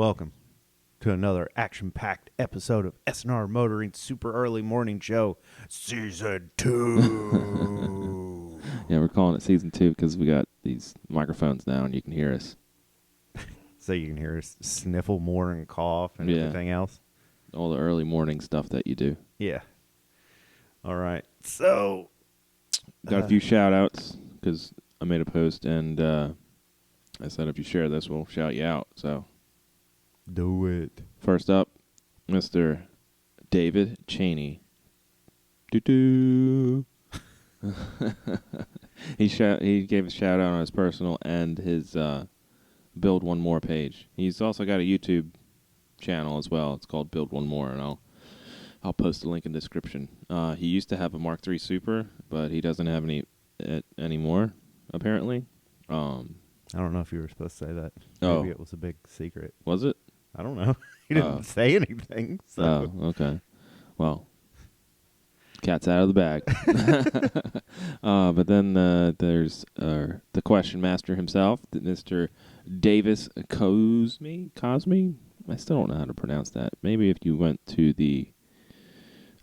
welcome to another action-packed episode of S&R Motoring Super Early Morning Show, Season 2. Yeah, we're calling it Season 2 because we got these microphones now and you can hear us. So you can hear us sniffle more and cough and everything else. All the early morning stuff that you do. Yeah. All right. So, got a few shout-outs because I made a post and I said if you share this, we'll shout you out. So do it. First up, Mr. David Cheney. Doo-doo. He gave a shout out on his personal and his Build One More page. He's also got a YouTube channel as well. It's called Build One More, and I'll post a link in the description. He used to have a Mark III Super, but he doesn't have any anymore, apparently. I don't know if you were supposed to say that. Oh. Maybe it was a big secret. Was it? I don't know. He didn't say anything. So. Oh, okay. Well, cat's out of the bag. But then there's the question master himself, Mr. Davis Cosme. I still don't know how to pronounce that. Maybe if you went to the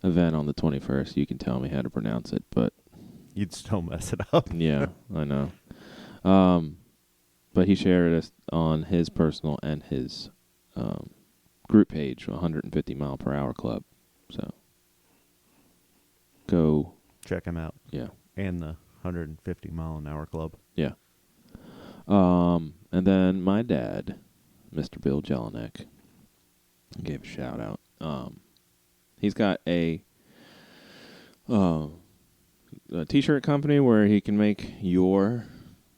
event on the 21st, you can tell me how to pronounce it. But you'd still mess it up. Yeah, I know. But he shared it on his personal and his group page, 150 Mile Per Hour Club. So go check him out. Yeah. And the 150 Mile an Hour Club. Yeah. And then my dad, Mr. Bill Jelinek, gave a shout out. He's got a t-shirt company where he can make your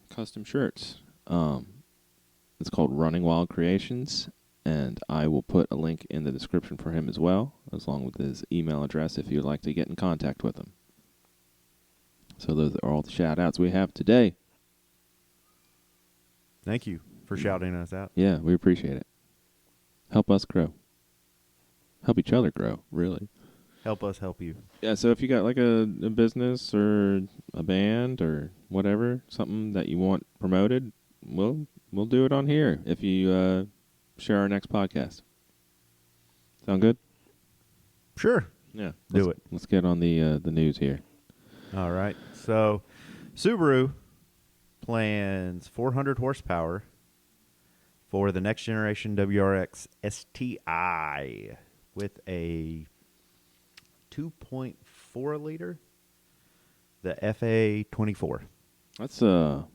custom shirts. It's called Running Wild Creations, and I will put a link in the description for him as well, along with his email address if you'd like to get in contact with him. So those are all the shout-outs we have today. Thank you for shouting us out. Yeah, we appreciate it. Help us grow. Help each other grow, really. Help us help you. Yeah, so if you got like a business or a band or whatever, something that you want promoted, we'll do it on here if you share our next podcast. Sound good? Sure. Yeah. Do it. Let's get on the news here. All right. So, Subaru plans 400 horsepower for the next generation WRX STI with a 2.4 liter, the FA24. That's a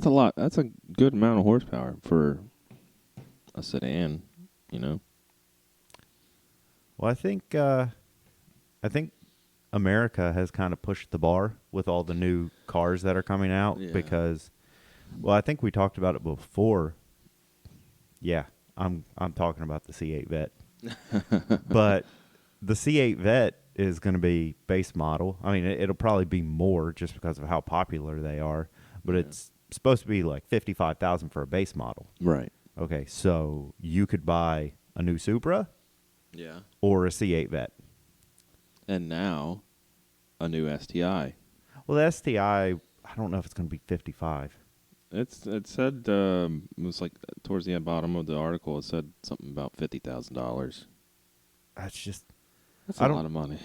lot. That's a good amount of horsepower for a sedan, you know. Well, I think America has kind of pushed the bar with all the new cars that are coming out because, well, I think we talked about it before. Yeah, I'm talking about the C8 Vet, but the C8 Vet is going to be base model. I mean, it'll probably be more just because of how popular they are, but it's supposed to be like $55,000 for a base model. Right. Okay, so you could buy a new Supra, or a C8 Vet. And now, a new STI. Well, the STI, I don't know if it's going to be 55. It said it was like towards the bottom of the article. It said something about $50,000. That's a lot of money.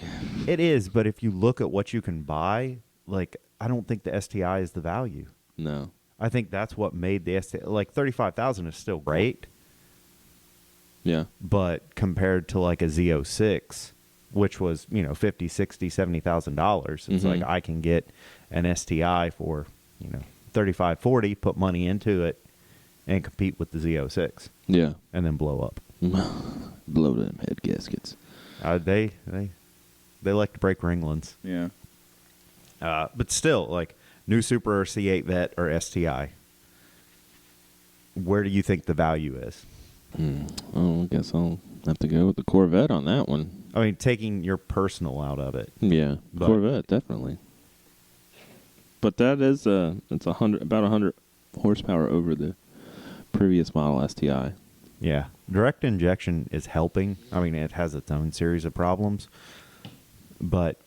It is, but if you look at what you can buy, like I don't think the STI is the value. No, I think that's what made the STI. Like $35,000 is still great. Yeah, but compared to like a Z06, which was $50,000, $60,000, $70,000, it's like I can get an STI for $35,000, $40,000, put money into it, and compete with the Z06. Yeah, and then blow up. Blow them head gaskets. They like to break ringlands. Yeah. But still, like new Super or C8 Vet or STI, where do you think the value is? Oh, I guess I'll have to go with the Corvette on that one. I mean, taking your personal out of it. Yeah, Corvette, definitely. But that is it's about 100 horsepower over the previous model STI. Yeah. Direct injection is helping. I mean, it has its own series of problems. But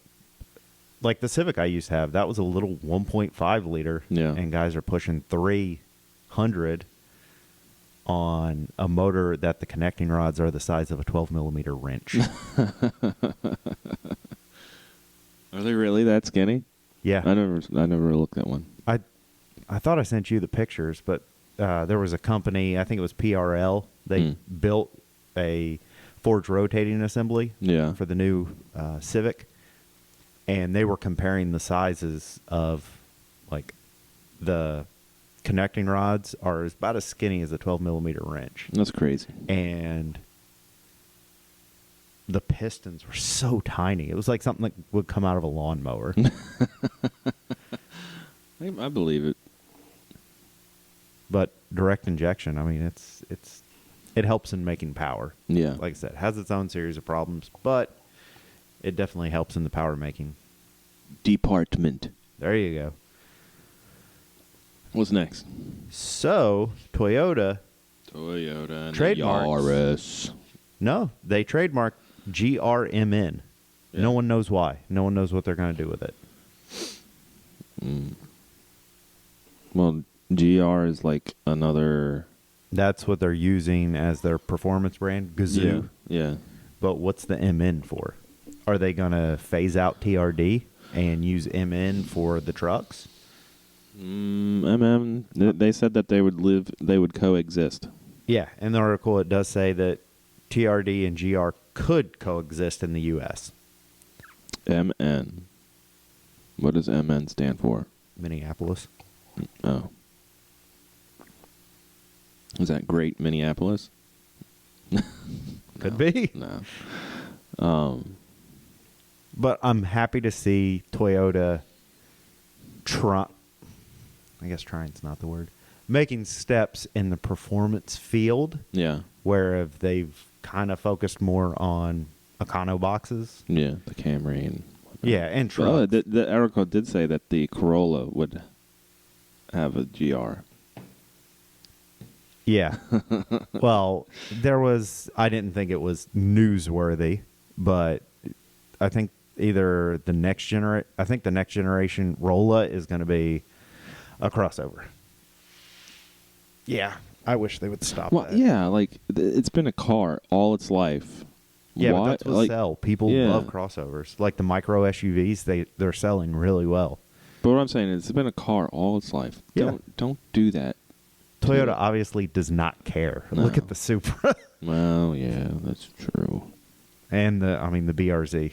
like the Civic I used to have, that was a little 1.5 liter. Yeah. And guys are pushing 300 on a motor that the connecting rods are the size of a 12 millimeter wrench. Are they really that skinny? Yeah. I never looked at one. I thought I sent you the pictures, but there was a company, I think it was PRL. They built a forged rotating assembly for the new Civic, and they were comparing the sizes of, like, the connecting rods are about as skinny as a 12 millimeter wrench. That's crazy. And the pistons were so tiny. It was like something that would come out of a lawnmower. I believe it. But direct injection, I mean, it helps in making power. Yeah. Like I said, it has its own series of problems, but it definitely helps in the power making department. There you go. What's next? So, Toyota and trademarks. Yaris. No, they trademarked GRMN. Yeah. No one knows why. No one knows what they're going to do with it. Well, GR is like another... That's what they're using as their performance brand, Gazoo. Yeah. But what's the MN for? Are they going to phase out TRD and use MN for the trucks? They said that they would coexist. Yeah, in the article it does say that TRD and GR could coexist in the U.S. MN. What does MN stand for? Minneapolis. Oh. Is that Great Minneapolis? Could be. No. But I'm happy to see Toyota I guess trying's not the word. Making steps in the performance field. Yeah. Where they've kind of focused more on Econo boxes. Yeah, the Camry and whatnot. Yeah, and trucks. Oh, the article did say that the Corolla would have a GR. Yeah. Well, I didn't think it was newsworthy, but I think either the next generation Rolla is going to be a crossover. Yeah. I wish they would stop that. Yeah, like, it's been a car all its life. Yeah, but that's what sell. People love crossovers. Like the micro SUVs, they're selling really well. But what I'm saying is, it's been a car all its life. Yeah. Don't do that. Toyota obviously does not care. No. Look at the Supra. Well, yeah, that's true. And the BRZ.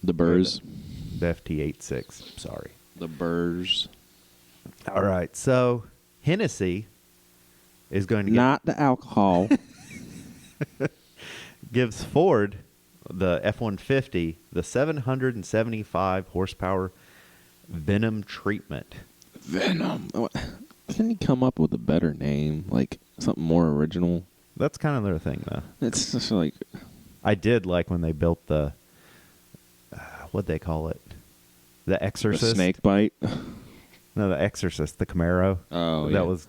The Burrs. The FT86. Sorry. The Burrs. All right. So, Hennessy is going to not the alcohol. gives Ford the F-150 the 775 horsepower Venom treatment. Venom. Can you come up with a better name, like something more original? That's kind of their thing, though. It's just like... I did like when they built the... what'd they call it? The Exorcist? The snake bite? No, the Exorcist, the Camaro. Oh, yeah. That was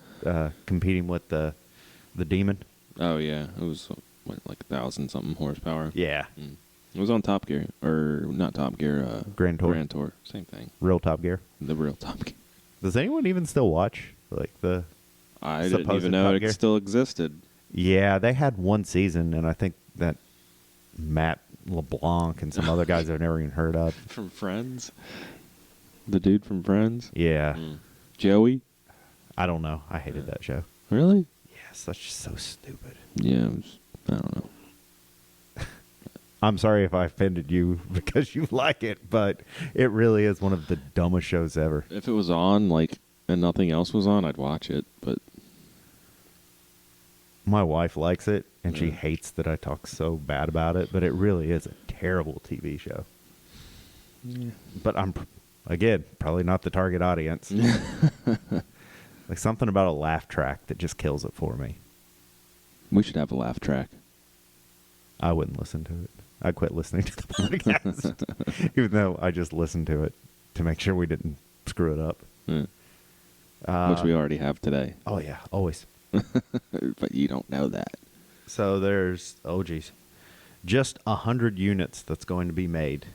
competing with the Demon. Oh, yeah. It was, like 1,000-something horsepower? Yeah. It was on Top Gear. Or, not Top Gear. Grand Tour. Grand Tour. Same thing. Real Top Gear. The real Top Gear. Does anyone even still watch? Like the I didn't supposed even know Top it Gear? still existed. Yeah, they had one season, and I think that Matt LeBlanc and some other guys I've never even heard of. From Friends? The dude from Friends? Yeah. Joey? I don't know. I hated that show. Really? Yeah, such so stupid. Yeah, I don't know. I'm sorry if I offended you because you like it, but it really is one of the dumbest shows ever. If it was on, like, and nothing else was on, I'd watch it, but... My wife likes it, and she hates that I talk so bad about it, but it really is a terrible TV show. Yeah. But I'm, again, probably not the target audience. Like something about a laugh track that just kills it for me. We should have a laugh track. I wouldn't listen to it. I quit listening to the podcast, even though I just listened to it to make sure we didn't screw it up. Which we already have today. Oh, yeah, always. But you don't know that. So there's, just 100 units that's going to be made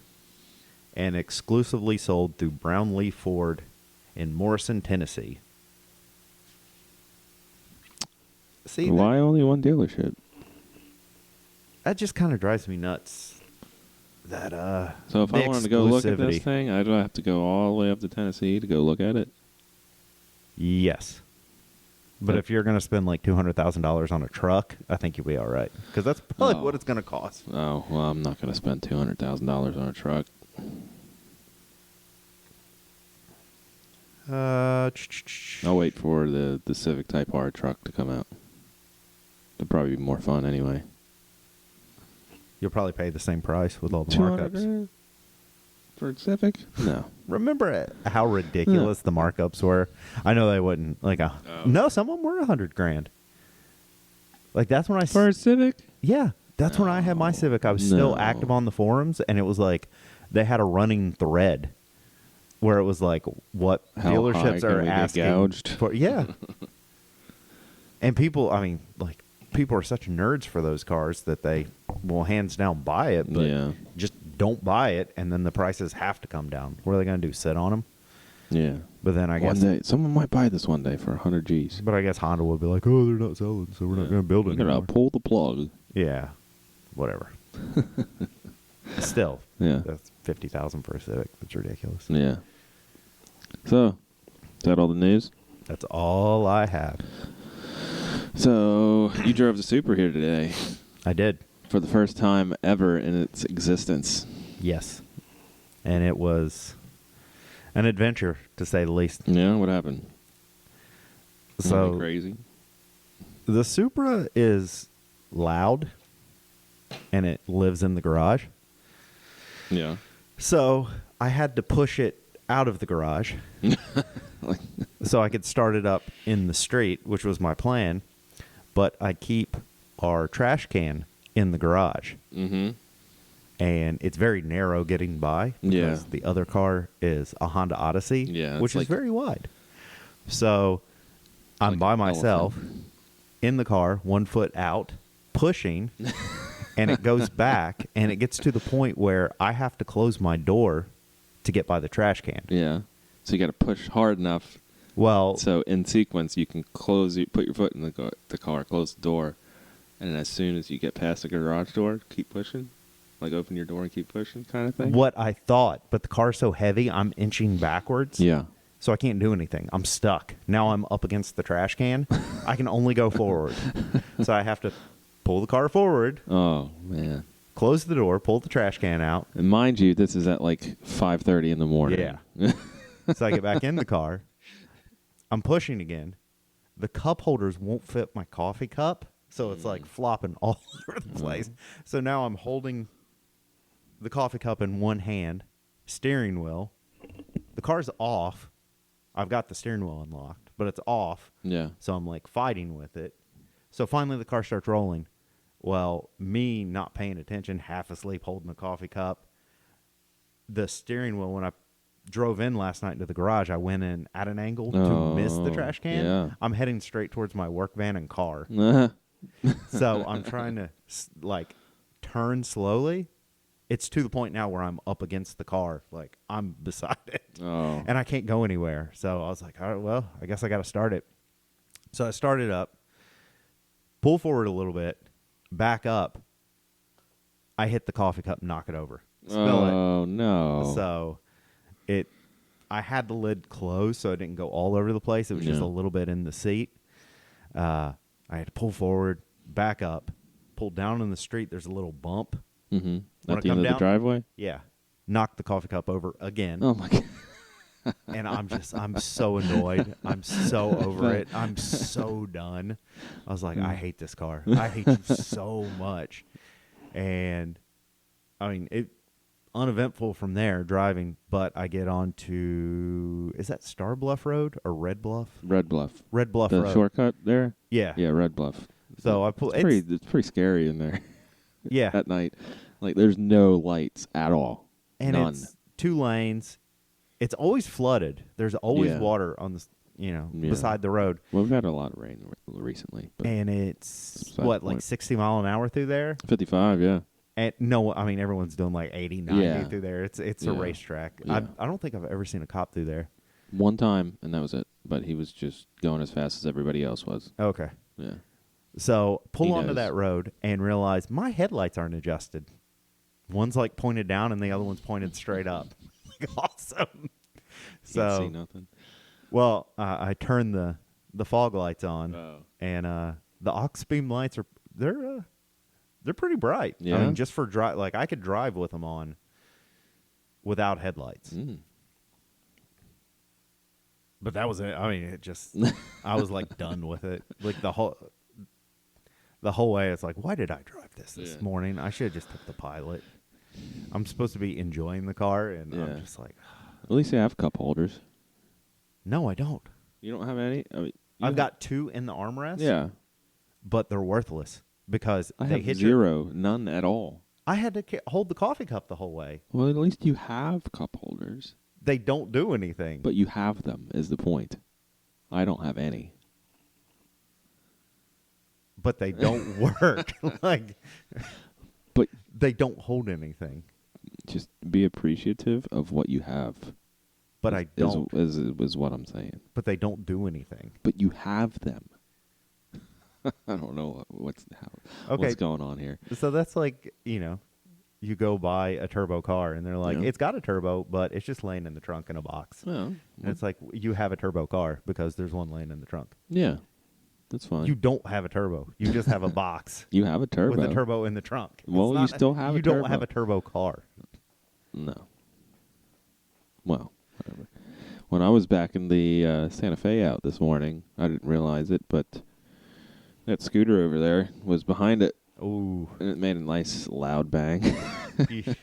and exclusively sold through Brownlee Ford in Morrison, Tennessee. See, Why only one dealership? that just kind of drives me nuts. That So if the I wanted to go look at this exclusivity. thing, I'd have to go all the way up to Tennessee to go look at it. Yes. But Yep. if you're going to spend like $200,000 on a truck, I think you'll be all right. Because that's probably Oh. what it's going to cost. Oh, well, I'm not going to spend $200,000 on a truck. I'll wait for the Civic Type R truck to come out. It'll probably be more fun anyway. You'll probably pay the same price with all the markups. $200 for a Civic? No. Remember how ridiculous the markups were? I know they wouldn't. No, some of them were $100,000. Like, that's when For a Civic? Yeah, that's when I had my Civic. I was still active on the forums, and it was like they had a running thread where it was like what How dealerships high are can we get asking gouged? for. Yeah, and people, I mean, like people are such nerds for those cars that they will hands down buy it, but Yeah. just don't buy it, and then the prices have to come down. What are they going to do? Sit on them? Yeah. But then I One guess, day, someone might buy this one day for 100 G's. but I guess Honda would be like, oh, they're not selling, so we're not going to build it We're going anymore. to pull the plug. Yeah, whatever. Still, Yeah. that's $50,000 for a Civic. That's ridiculous. Yeah. So, is that all the news? That's all I have. So, you drove the Super here today I did. for the first time ever in its existence. Yes. And it was an adventure, to say the least. Yeah, what happened? Nothing So crazy. the Supra is loud, and it lives in the garage. Yeah. So I had to push it out of the garage so I could start it up in the street, which was my plan. But I keep our trash can in the garage. Mm-hmm. And it's very narrow getting by because Yeah. the other car is a Honda Odyssey, Yeah, which it's is like- very wide. So I'm like by an myself in the car, 1 foot out, pushing, and it goes back, and it gets to the point where I have to close my door to get by the trash can. Yeah. So you got to push hard enough Well, so in sequence you can put your foot in the car, close the door, and then as soon as you get past the garage door, keep pushing. Like open your door and keep pushing kind of thing? what I thought, but the car's so heavy, I'm inching backwards. Yeah. So I can't do anything. I'm stuck. Now I'm up against the trash can. I can only go forward. So I have to pull the car forward, Oh, man. close the door, pull the trash can out. And mind you, this is at like 5:30 in the morning. Yeah. So I get back in the car. I'm pushing again. The cup holders won't fit my coffee cup, so it's like flopping all over the place. So now I'm holding the coffee cup in one hand, steering wheel. The car's off. I've got the steering wheel unlocked, but it's off. Yeah. So I'm like fighting with it. So finally the car starts rolling. Well, me not paying attention, half asleep holding the coffee cup. The steering wheel, when I drove in last night into the garage, I went in at an angle to miss the trash can. yeah. I'm heading straight towards my work van and car. So I'm trying to turn slowly. It's to the point now where I'm up against the car, like I'm beside it, Oh. and I can't go anywhere. So I was like, all right, well, I guess I got to start it. So I started up, pull forward a little bit, back up. I hit the coffee cup, knock it over, spill it. Oh, no. So I had the lid closed, so it didn't go all over the place. It was just Yeah. a little bit in the seat. I had to pull forward, back up, pull down in the street. There's a little bump. Mm-hmm. Wanna At the come end of down? the driveway? Yeah. Knock the coffee cup over again. Oh, my God. And I'm so annoyed. I'm so over it. I'm so done. I was like, I hate this car. I hate you so much. And I mean, it uneventful from there driving, but I get on to, is that Star Bluff Road or Red Bluff? Red Bluff. Red Bluff The Road. shortcut there? Yeah. Yeah, Red Bluff. So I pull. It's pretty scary in there Yeah. at night. Like, there's no lights at all. And None. it's 2 lanes. It's always flooded. There's always Yeah. water on the, Yeah. beside the road. Well, we've had a lot of rain recently. But And it's, Beside what, the like point. 60 mile an hour through there? 55, yeah. And no, I mean, everyone's doing like 80, 90 Yeah. through there. It's a Yeah. racetrack. Yeah. I don't think I've ever seen a cop through there. One time, and that was it. But he was just going as fast as everybody else was. Okay. Yeah. So pull He onto knows. that road and realize my headlights aren't adjusted. One's like pointed down and the other one's pointed straight up. Like, awesome. Can't see So, nothing. well, I turned the fog lights on, Oh. and the aux beam lights they're pretty bright. Yeah? I mean, just for drive, like I could drive with them on without headlights. Mm. But that was it. I mean, it just I was like done with it. Like the whole way, it's like, why did I drive this morning? I should have just took the Pilot. I'm supposed to be enjoying the car, and I'm just like, at least you have cup holders. no, I don't. You don't have any? I mean, I've got 2 in the armrest. Yeah. But they're worthless because I they have hit zero. None at all. I had to hold the coffee cup the whole way. Well, at least you have cup holders. They don't do anything. But you have them, is the point. I don't have any. But they don't work. Like, but they don't hold anything. Just be appreciative of what you have. But I don't. Is what I'm saying. But they don't do anything. But you have them. I don't know what's going on here. So that's like, you go buy a turbo car, and they're like, it's got a turbo, but it's just laying in the trunk in a box. Well, and it's like, you have a turbo car because there's one laying in the trunk. Yeah, that's fine. You don't have a turbo. You just have a box. You have a turbo. With a turbo in the trunk. Well, you still have a turbo. You don't have a turbo car. No. Well, whatever. When I was back in the Santa Fe out this morning, I didn't realize it, but that scooter over there was behind it. Ooh. And it made a nice loud bang. Did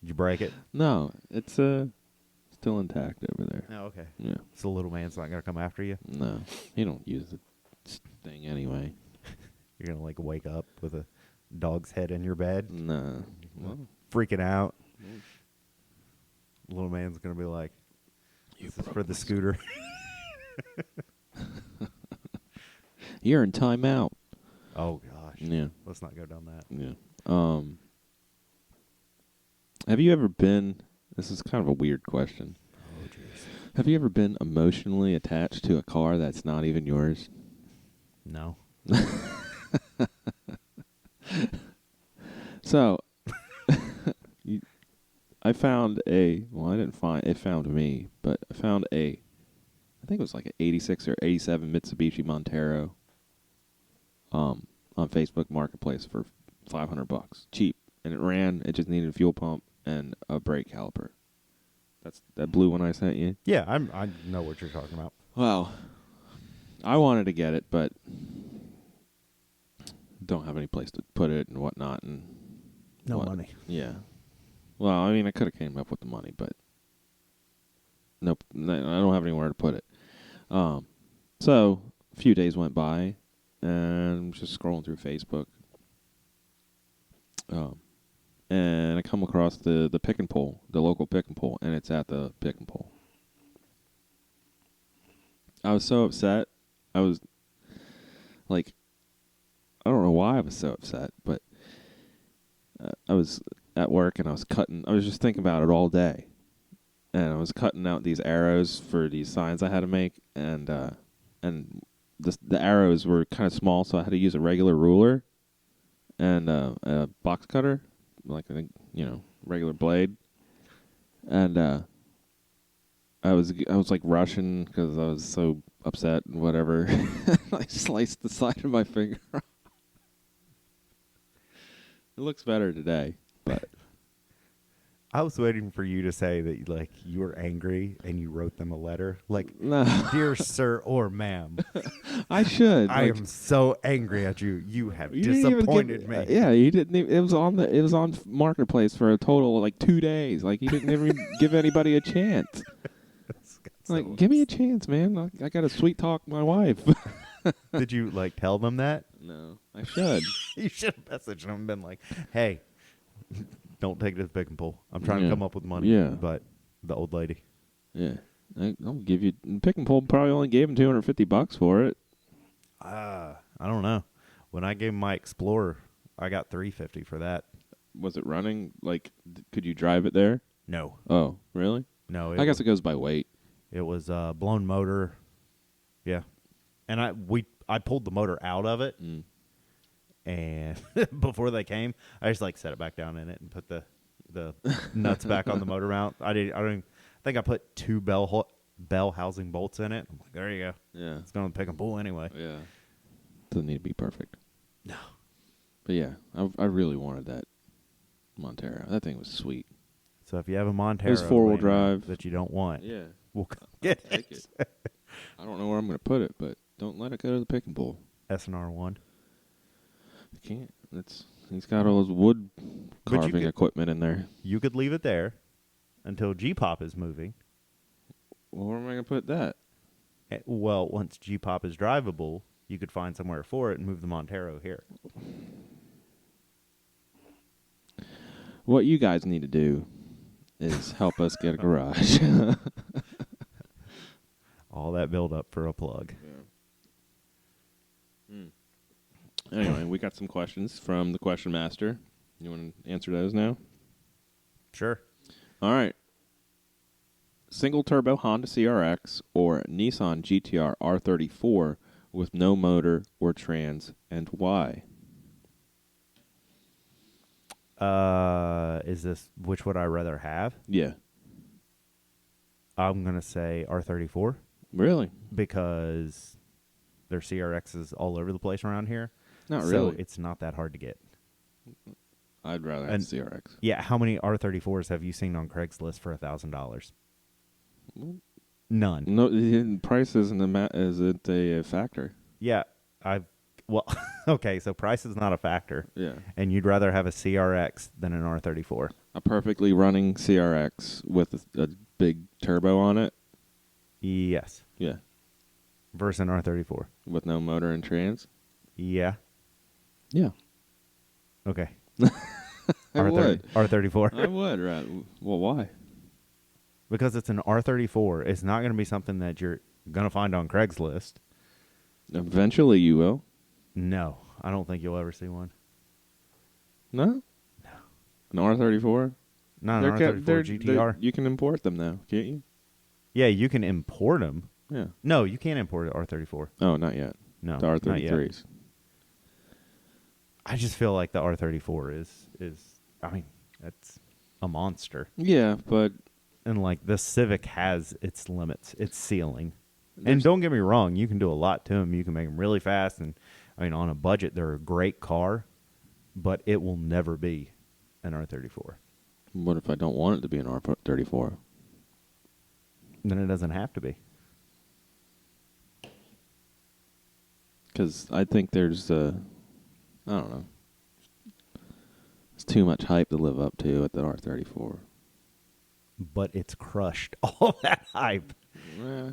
you break it? No, it's still intact over there. Oh, okay. Yeah. So little man's not going to come after you? No. He don't use the thing anyway. You're going to, like, wake up with a dog's head in your bed? No. Well, freaking out. Little man's going to be like, this is for the scooter. You're in timeout. Oh, gosh. Yeah. Let's not go down that. Yeah. Have you ever been... This is kind of a weird question. Oh, jeez. Have you ever been emotionally attached to a car that's not even yours? No. So, I found well, I didn't find, it found me, but I found I think it was like an 86 or 87 Mitsubishi Montero on Facebook Marketplace for $500. Cheap. And it just needed a fuel pump and a brake caliper. That's that blue one I sent you? Yeah, I know what you're talking about. Well, I wanted to get it, but don't have any place to put it and whatnot. And no money. Yeah. Well, I mean, I could have came up with the money, but nope, I don't have anywhere to put it. So a few days went by, and I'm just scrolling through Facebook, and I come across the pick and pull, the local pick and pull, and it's at the pick and pull. I was so upset. I was like, I don't know why I was so upset, but I was at work and I was just thinking about it all day. And I was cutting out these arrows for these signs I had to make, and the arrows were kind of small, so I had to use a regular ruler and a box cutter, like a regular blade. And I was like rushing because I was so upset and whatever. I sliced the side of my finger off. It looks better today, but I was waiting for you to say that, like, you were angry and you wrote them a letter, like, no. dear sir or ma'am. I should. I am so angry at you. You have disappointed me. Yeah, you didn't. It was on Marketplace for a total of like 2 days. Like, you didn't even give anybody a chance. Like, give me a chance, man. I got to sweet talk my wife. Did you, like, tell them that? No, I should. You should have messaged them and been like, hey, don't take it to the pick and pull. I'm trying to come up with money. Yeah. But the old lady. Yeah. I'll give you... Pick and pull probably only gave him $250 for it. I don't know. When I gave my Explorer, I got $350 for that. Was it running? Like, could you drive it there? No. Oh, really? No. I guess it goes by weight. It was blown motor. Yeah. And I pulled the motor out of it. And before they came, I just like set it back down in it and put the nuts back on the motor mount. I think I put 2 bell housing bolts in it. I'm like, there you go. Yeah. It's going to pick and pull anyway. Yeah. Doesn't need to be perfect. No. But yeah, I really wanted that Montero. That thing was sweet. So if you have a Montero It was 4-wheel laying around drive. that you don't want, Yeah. we'll get Take it. I don't know where I'm going to put it, but don't let it go to the pick and pull. S&R 1. I can't. He's got all his wood But you carving equipment in there. You could leave it there until G-Pop is moving. Well, where am I going to put that? Well, once G-Pop is drivable, you could find somewhere for it and move the Montero here. What you guys need to do is help us get a garage. All that build up for a plug. Anyway, we got some questions from the Question Master. You want to answer those now? Sure. All right. Single turbo Honda CRX or Nissan GTR R34 with no motor or trans, and why? Is this which would I rather have? Yeah. I'm going to say R34 Really? because their CRXs all over the place around here. Not so really. it's not that hard to get. I'd rather have CRX. Yeah, how many R34s have you seen on Craigslist for $1,000? None. No, the price isn't a factor. Yeah, well, okay, so price is not a factor. Yeah. And you'd rather have a CRX than an R34. A perfectly running CRX with a big turbo on it? Yes. Yeah. Versus an R34. With no motor and trans? Yeah. Yeah. Okay. I would. R34. I would, right. Well, why? Because it's an R34. It's not going to be something that you're going to find on Craigslist. Eventually you will. No, I don't think you'll ever see one. No? No. An R34? Not an R34 GTR. You can import them now, can't you? Yeah, you can import them. Yeah. No, you can't import an R34. Oh, not yet. No, The not yet. R33s. I just feel like the R34 is I mean, that's a monster. Yeah, but And like the Civic has its limits, its ceiling. And don't get me wrong, you can do a lot to them. You can make them really fast, and I mean, on a budget, they're a great car, but it will never be an R34. what if I don't want it to be an R34? Then it doesn't have to be. Because I think there's, I don't know. It's too much hype to live up to at the R34. But it's crushed all that hype.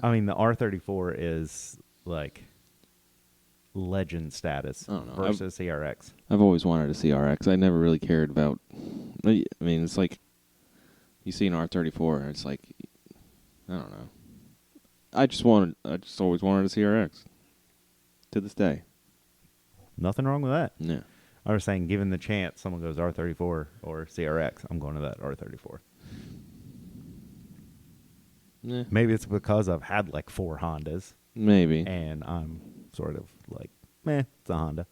I mean, the R34 is like legend status I don't know. versus CRX. I've always wanted a CRX. I never really cared about. I mean, it's like you see an R34, and it's like I don't know. I just always wanted a CRX. To this day. Nothing wrong with that. Yeah. I was saying, given the chance, someone goes R34 or CRX, I'm going to that R34. Yeah. Maybe it's because I've had like 4 Hondas. Maybe. And I'm sort of like, meh, it's a Honda.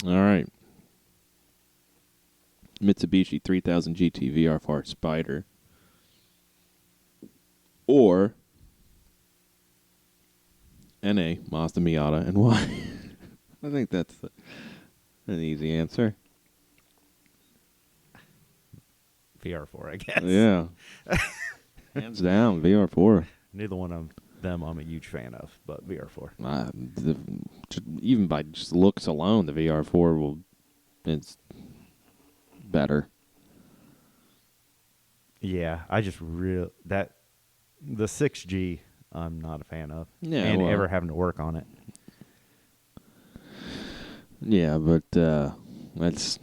All right. Mitsubishi 3000 GT VR4 Spider. Or NA Mazda Miata, and why? I think that's an easy answer. VR4, I guess. Yeah. Hands down, VR4. Neither one of them I'm a huge fan of, but VR4. Even by just looks alone, the VR4 it's better. Yeah, I just the 6G I'm not a fan of. Yeah, and well, ever having to work on it. Yeah, but it's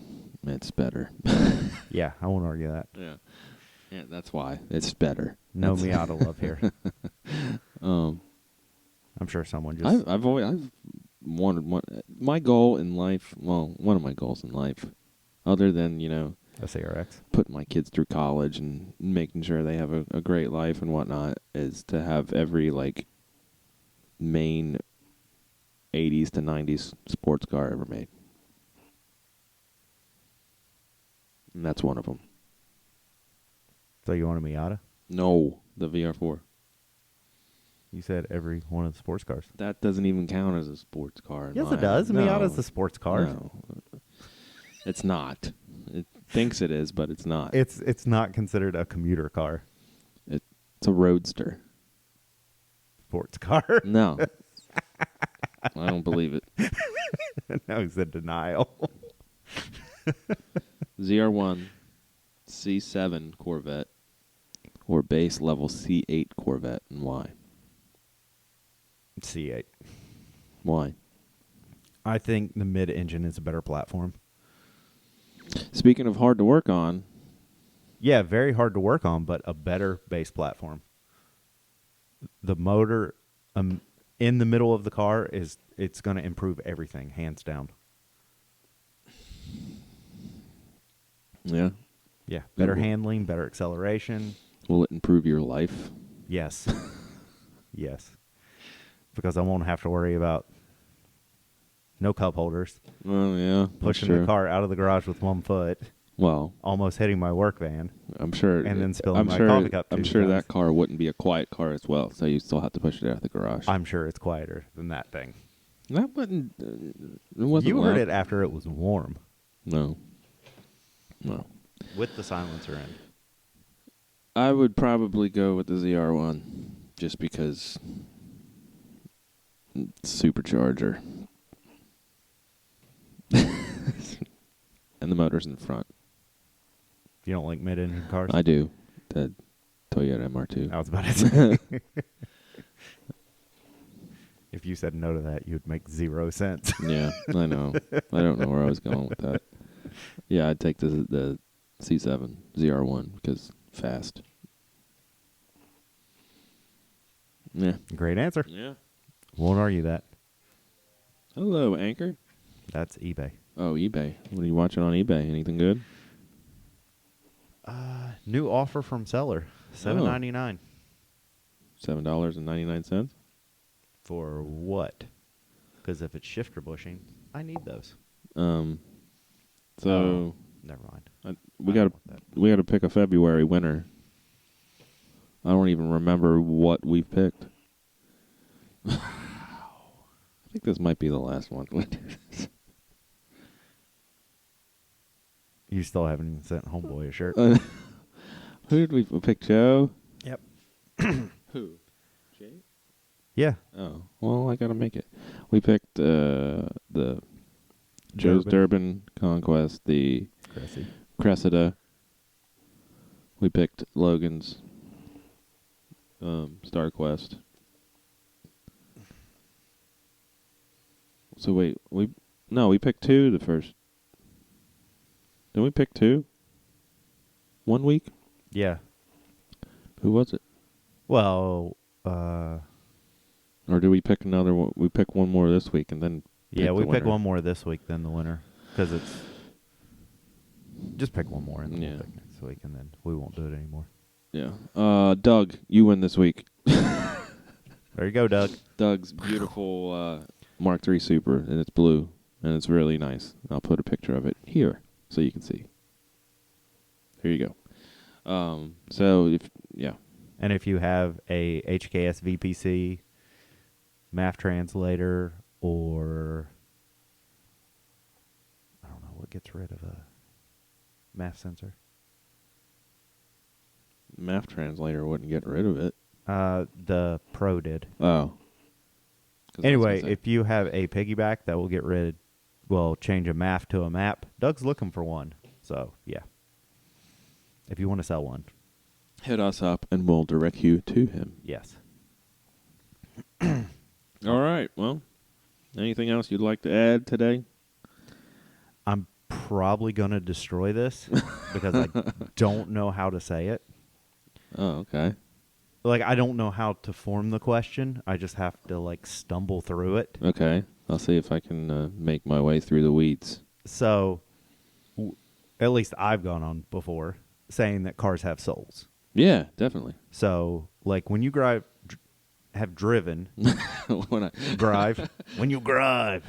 better. Yeah, I won't argue that. Yeah, that's why it's better. No Miata love here. I'm sure someone just. I've wanted my goal in life. Well, one of my goals in life, other than a CRX. putting my kids through college and making sure they have a great life and whatnot, is to have every main 80s to 90s sports car ever made. And that's one of them. So you want a Miata? No, the VR4. You said every one of the sports cars. That doesn't even count as a sports car. Yes, it does. No, Miata's a sports car. No, it's not. It thinks it is, but it's not. It's not considered a commuter car. It's a roadster. Sports car. No. I don't believe it. Now he's in denial. ZR1 C7 Corvette or base level C8 Corvette, and why? C8. Why? I think the mid-engine is a better platform. Speaking of hard to work on, Yeah, very hard to work on, but a better base platform. The motor in the middle of the car it's going to improve everything, hands down. yeah, Yeah, better Mhm. handling, better acceleration. will it improve your life? Yes. Yes. Because I won't have to worry about no cup holders, Well, yeah, pushing that's the true. car out of the garage with one foot, Well, almost hitting my work van. I'm sure. And then spilling I'm my sure, coffee cup I'm 2 sure times. that car wouldn't be a quiet car as well, so you still have to push it out of the garage. I'm sure it's quieter than that thing. That wasn't. It wasn't. You heard loud. it after it was warm No. No. with the silencer in. I would probably go with the ZR1 just because supercharger. And the motor's in the front. You don't like mid-engine cars? I do. The Toyota MR2. I was about to say. If you said no to that, you'd make 0 sense. Yeah, I know. I don't know where I was going with that. Yeah, I'd take the C7 ZR1 because fast. Yeah. Great answer. Yeah. Won't argue that. Hello, Anchor. That's eBay. Oh, eBay. What are you watching on eBay? Anything good? New offer from seller, $7.99. $7.99. For what? Because if it's shifter bushing, I need those. So Never mind. we I got don't want that. we got to pick a February winner. I don't even remember what we picked. I think this might be the last one. You still haven't even sent Homeboy a shirt. Who did we pick? Joe? Yep. Who? Jay? Yeah. Oh, well, I gotta make it. We picked the Joe's Durbin Conquest, the Cressy. Cressida. We picked Logan's Star Quest. So wait, we picked two the first. Didn't we pick two? 1 week? Yeah. Who was it? Well, Or did we pick another one? We pick one more this week and then yeah, we the pick winner. one more this week than the winner. Because it's... Just pick one more and then Yeah. we'll pick next week, and then we won't do it anymore. Yeah. Doug, you win this week. There you go, Doug. Doug's beautiful Mark III Super, and it's blue, and it's really nice. I'll put a picture of it here so you can see. Here you go. And if you have a HKS VPC, MAF translator, or... I don't know, what gets rid of a MAF sensor? MAF translator wouldn't get rid of it. The Pro did. Oh. Anyway, if you have a piggyback that will change a MAF to a map, Doug's looking for one. So, yeah. If you want to sell one. hit us up and we'll direct you to him. Yes. All right. Well, anything else you'd like to add today? I'm probably going to destroy this because I don't know how to say it. Oh, okay. Like, I don't know how to form the question. I just have to, like, stumble through it. Okay. I'll see if I can make my way through the weeds. So, at least I've gone on before saying that cars have souls. Yeah, definitely. So, like, when you have driven, when I drive, when you drive.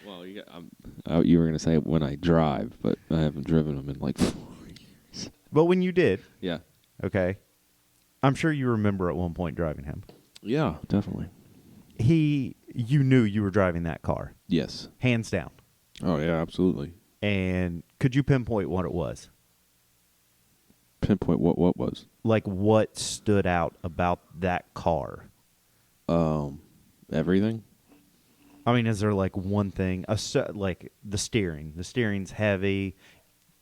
well, you were gonna say when I drive, but I haven't driven them in like 4 years. But when you did, Yeah. okay, I'm sure you remember at one point driving him. Yeah, definitely. You knew you were driving that car, Yes. hands down. Oh yeah, absolutely. And could you pinpoint what it was? Pinpoint what was? Like what stood out about that car? Everything. I mean, is there like one thing? Like the steering. The steering's heavy.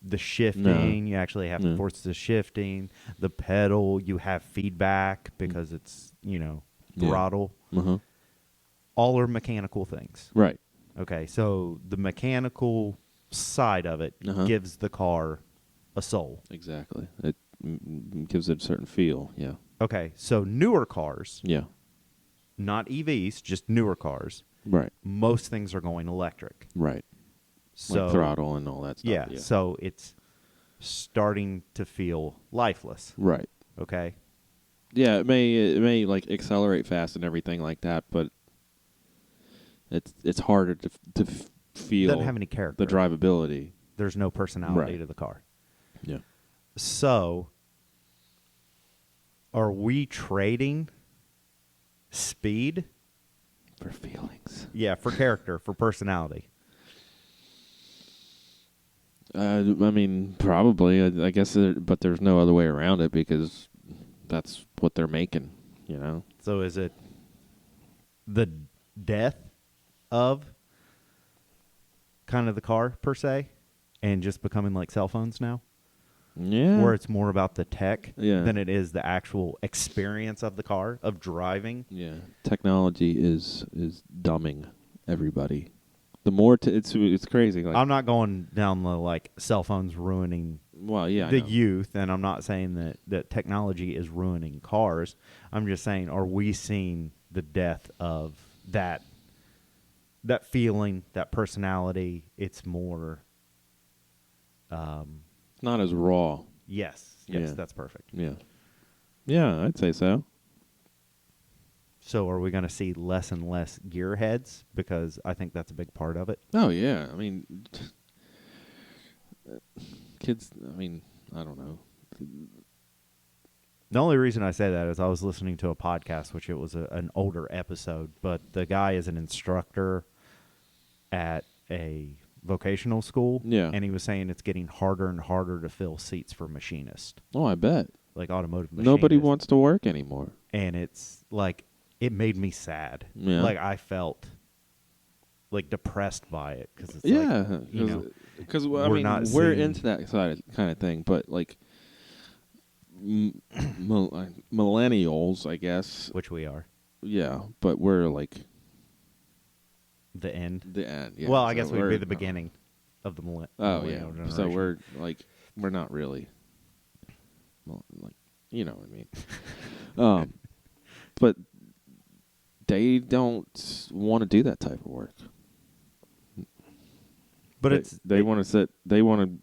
The shifting, you actually have to force the shifting. The pedal, you have feedback because it's, throttle. Uh-huh. All are mechanical things. Right. Okay, so the mechanical side of it gives the car a soul. Exactly. It gives it a certain feel. Yeah. Okay, so newer cars, Yeah. not EVs, just newer cars, Right. most things are going electric. Right. So Like throttle and all that stuff. yeah, so it's starting to feel lifeless. Right. Okay? Yeah, it may like accelerate fast and everything like that, but it's harder to feel. Doesn't have any character. The drivability. There's no personality to the car. Yeah. So, are we trading speed For feelings. Yeah, for character, for personality. I mean, probably. I guess, but there's no other way around it because that's what they're making. So is it the death of kind of the car per se, and just becoming like cell phones now? Yeah. Where it's more about the tech Yeah. than it is the actual experience of the car, of driving. Yeah. Technology is dumbing everybody. The more it's crazy. Like, I'm not going down the like cell phones ruining well, yeah, the I know. youth, and I'm not saying that technology is ruining cars. I'm just saying, are we seeing the death of that feeling, that personality? It's more Not as raw. yes, Yeah. that's perfect. Yeah. Yeah, I'd say so. So are we going to see less and less gearheads? Because I think that's a big part of it. Oh, yeah. I mean, kids, I mean, I don't know. The only reason I say that is I was listening to a podcast, which it was an older episode, but the guy is an instructor at a vocational school. Yeah. And he was saying it's getting harder and harder to fill seats for machinists, Oh, I bet. like automotive machinists. Nobody wants to work anymore. And it's like, it made me sad. Yeah. Like I felt like depressed by it because it's Yeah. like, Because, I we're mean, not we're seeing- into that kind of thing, but, like, millennials, I guess. which we are. Yeah, but we're, like, The end. the end. Yeah. Well, I So guess we'd we're- be the beginning of the Oh, millennial yeah. generation. So we're, like, we're not really, well, like, you know what I mean. But they don't want to do that type of work. But they want to sit. They want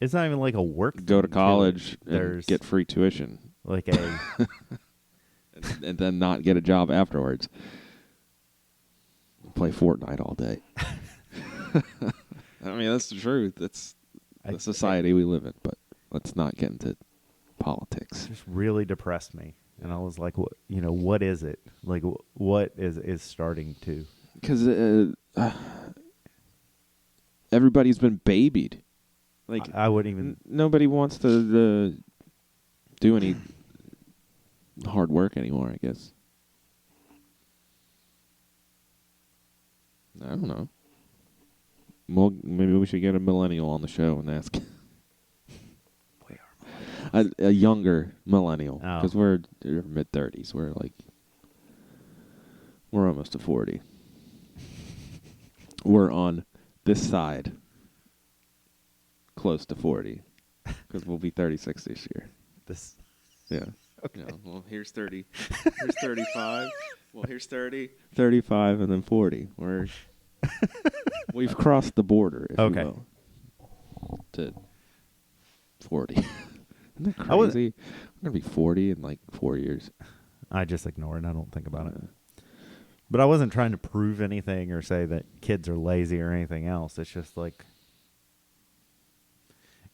it's not even like a work to go to thing, too. college and There's get free tuition, like a and then not get a job afterwards. Play Fortnite all day. I mean, that's the truth. That's the society we live in. But let's not get into politics. just really depressed me, and I was like, what is it? Like, what is starting to? Because everybody's been babied. Like I wouldn't even. nobody wants to do any hard work anymore, I guess. I don't know. Well, maybe we should get a millennial on the show and ask. We are A younger millennial, Oh. because we're mid-30s. We're almost to 40. We're on this side, close to 40, because we'll be 36 this year. this. Yeah. Okay. Yeah, well, here's 30. Here's 35. Well, here's 30. 35, and then 40. We've crossed the border, if Okay. you will, to 40. Isn't that I was- crazy? We're going to be 40 in like 4 years. I just ignore it. I don't think about it. But I wasn't trying to prove anything or say that kids are lazy or anything else. It's just like,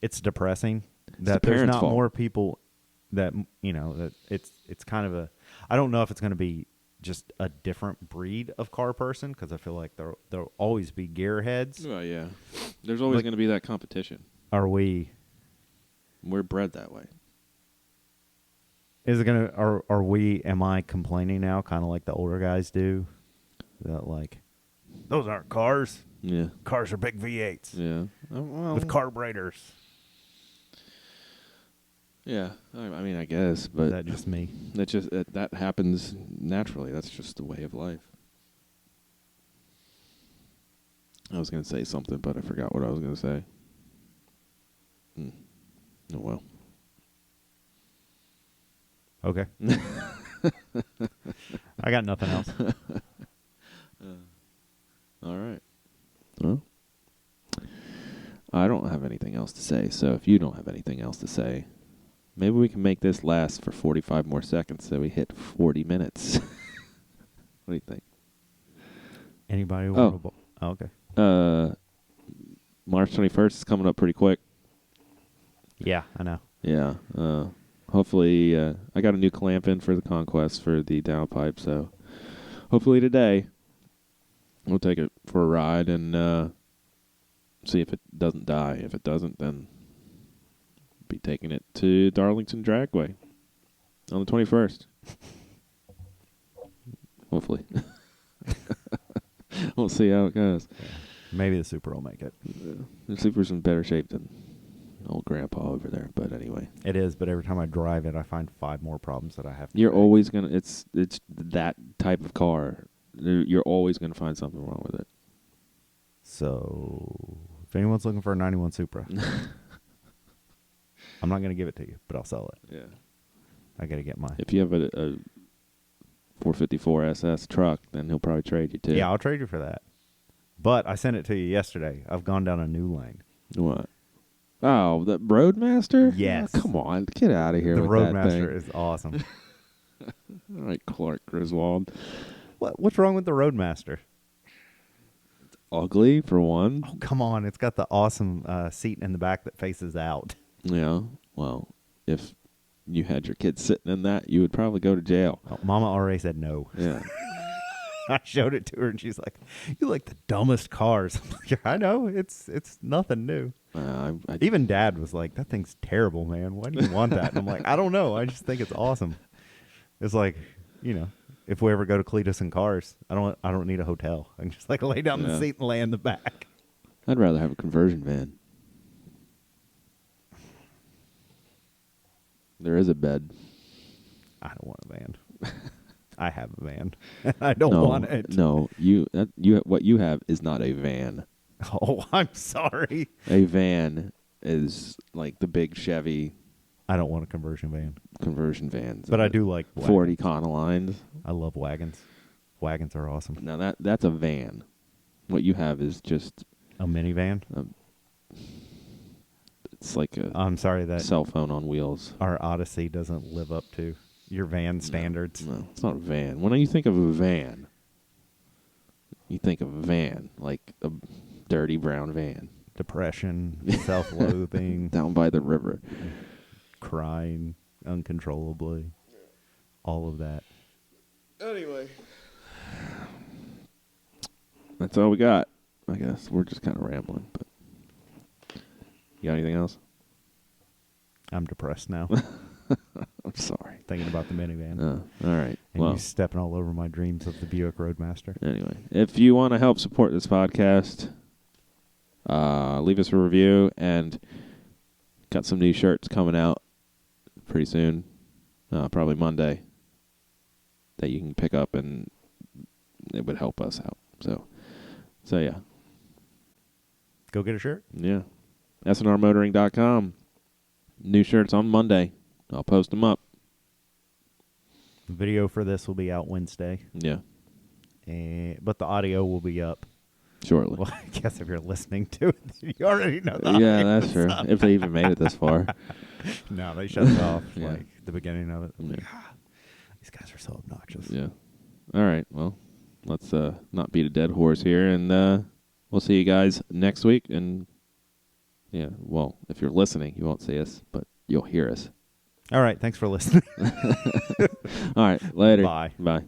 it's depressing that there's not more people that, that it's kind of I don't know if it's going to be just a different breed of car person, because I feel like there'll always be gearheads. Well, yeah. There's always going to be that competition. We're bred that way. Is it going to, am I complaining now, kind of like the older guys do? That like, those aren't cars. Yeah. Cars are big V8s. Yeah. With carburetors. Yeah, I mean, I guess, but Is that just me? That happens naturally. That's just the way of life. I was going to say something, but I forgot what I was going to say. Oh well. Okay. I got nothing else. All right. Well, I don't have anything else to say. So if you don't have anything else to say, maybe we can make this last for 45 more seconds so we hit 40 minutes. What do you think? Anybody want to... Oh, okay. March 21st is coming up pretty quick. Yeah, I know. Yeah. Hopefully, I got a new clamp in for the Conquest for the downpipe, so hopefully today we'll take it for a ride and see if it doesn't die. If it doesn't, then be taking it to Darlington Dragway on the 21st. Hopefully. We'll see how it goes. Yeah. Maybe the Super will make it. The Super's in better shape than old Grandpa over there, but anyway. It is, but every time I drive it, I find 5 more problems that I have to You're fix. always going to... It's that type of car. You're always going to find something wrong with it. So, if anyone's looking for a 91 Supra, I'm not going to give it to you, but I'll sell it. Yeah. I got to get mine. If you have a 454 SS truck, then he'll probably trade you too. Yeah, I'll trade you for that. But I sent it to you yesterday. I've gone down a new lane. What? Oh, the Roadmaster? Yes. Oh, come on, get out of here The with Roadmaster that thing. is awesome. All right, Clark Griswold. What's wrong with the Roadmaster? It's ugly, for one. Oh, come on. It's got the awesome seat in the back that faces out. Yeah, well, if you had your kids sitting in that, you would probably go to jail. Oh, Mama already said no. Yeah. I showed it to her, and she's like, "You like the dumbest cars." I'm like, I know. It's nothing new. Even Dad was like, "That thing's terrible, man. Why do you want that?" And I'm like, "I don't know. I just think it's awesome." It's like, if we ever go to Cletus and Cars, I don't need a hotel. I can just like lay down the seat and lay in the back. I'd rather have a conversion van. There is a bed. I don't want a van. I have a van. I don't want it. No, what you have is not a van. Oh, I'm sorry. A van is like the big Chevy. I don't want a conversion van. Conversion vans. But I do like wagons. 40 Econolines. I love wagons. Wagons are awesome. Now that's a van. What you have is just a minivan. It's like a I'm sorry that cell phone on wheels. Our Odyssey doesn't live up to your van standards. No, it's not a van. When you think of a van, you think of a van, like a dirty brown van. Depression, self-loathing. Down by the river. Crying uncontrollably. All of that. Anyway. That's all we got, I guess. We're just kind of rambling, but... You got anything else? I'm depressed now. I'm sorry. Thinking about the minivan. All right. And you stepping all over my dreams of the Buick Roadmaster. Anyway, if you want to help support this podcast, leave us a review, and got some new shirts coming out pretty soon, probably Monday, that you can pick up, and it would help us out. So yeah. Go get a shirt. Yeah. sandrmotoring.com. New shirts on Monday. I'll post them up. The video for this will be out Wednesday. Yeah. But the audio will be up shortly. Well, I guess if you're listening to it, you already know that. Yeah, that's true. If they even made it this far. No, they shut it off like the beginning of it. Like, these guys are so obnoxious. Yeah. All right. Well, let's not beat a dead horse here, and we'll see you guys next week. And yeah, well, if you're listening, you won't see us, but you'll hear us. All right. Thanks for listening. All right. Later. Bye. Bye.